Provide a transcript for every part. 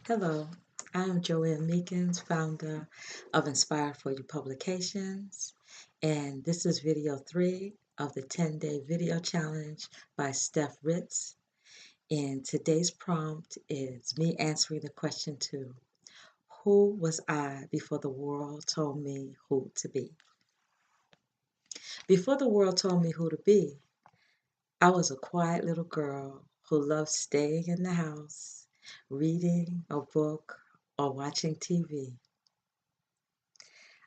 Hello, I am Joanne Meekins, founder of Inspired For You Publications, and this is video 3 of the 10-day video challenge by Steph Ritz. And today's prompt is me answering the question 2: who was I before the world told me who to be? Before the world told me who to be, I was a quiet little girl who loved staying in the house, reading a book, or watching TV.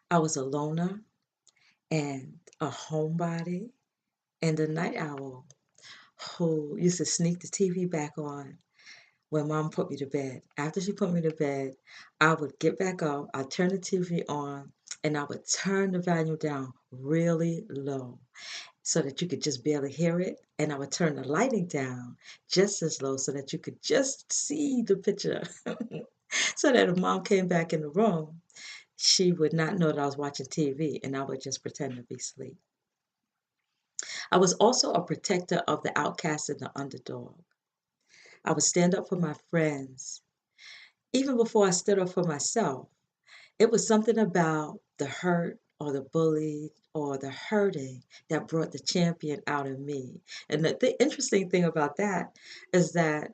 I was a loner and a homebody and a night owl who used to sneak the TV back on when mom put me to bed. After she put me to bed, I would get back up, I'd turn the TV on, and I would turn the volume down really low so that you could just barely hear it. And I would turn the lighting down just as low so that you could just see the picture. So that if mom came back in the room, she would not know that I was watching TV and I would just pretend to be asleep. I was also a protector of the outcast and the underdog. I would stand up for my friends. Even before I stood up for myself, it was something about the hurt or the bully or the hurting that brought the champion out of me. And the interesting thing about that is that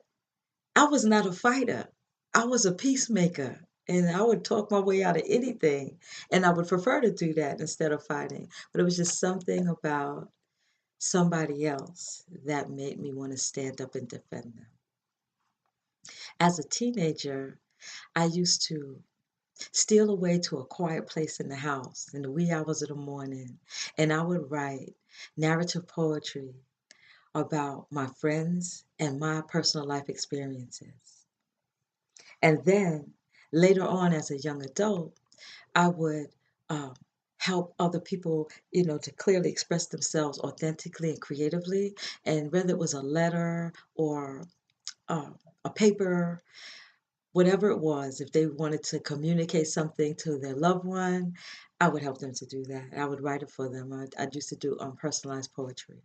I was not a fighter. I was a peacemaker. And I would talk my way out of anything. And I would prefer to do that instead of fighting. But it was just something about somebody else that made me want to stand up and defend them. As a teenager, I used to steal away to a quiet place in the house in the wee hours of the morning, and I would write narrative poetry about my friends and my personal life experiences. And then later on, as a young adult, I would um, help other people, to clearly express themselves authentically and creatively. And whether it was a letter or uh, a paper, whatever it was, if they wanted to communicate something to their loved one, I would help them to do that. I would write it for them. I used to do personalized poetry.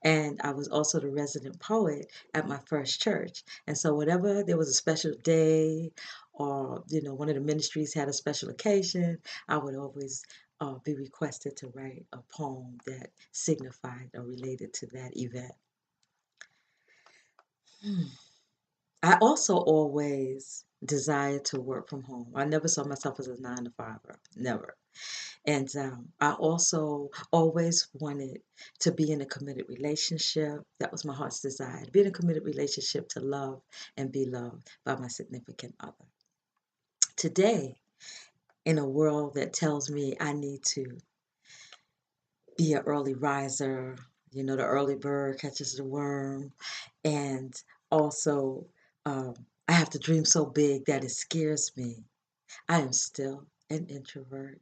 And I was also the resident poet at my first church. And so whenever there was a special day or, one of the ministries had a special occasion, I would always be requested to write a poem that signified or related to that event. Hmm. I also always desired to work from home. I never saw myself as a 9 to 5er, never. And I also always wanted to be in a committed relationship. That was my heart's desire, to be in a committed relationship, to love and be loved by my significant other. Today, in a world that tells me I need to be an early riser, the early bird catches the worm, and also I have to dream so big that it scares me. I am still an introvert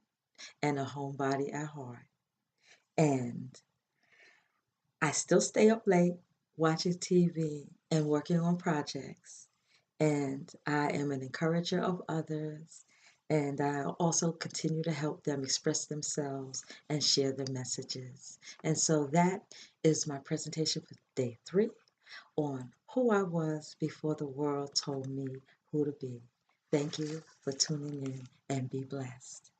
and a homebody at heart. And I still stay up late watching TV and working on projects. And I am an encourager of others. And I also continue to help them express themselves and share their messages. And so that is my presentation for day 3 on who I was before the world told me who to be. Thank you for tuning in and be blessed.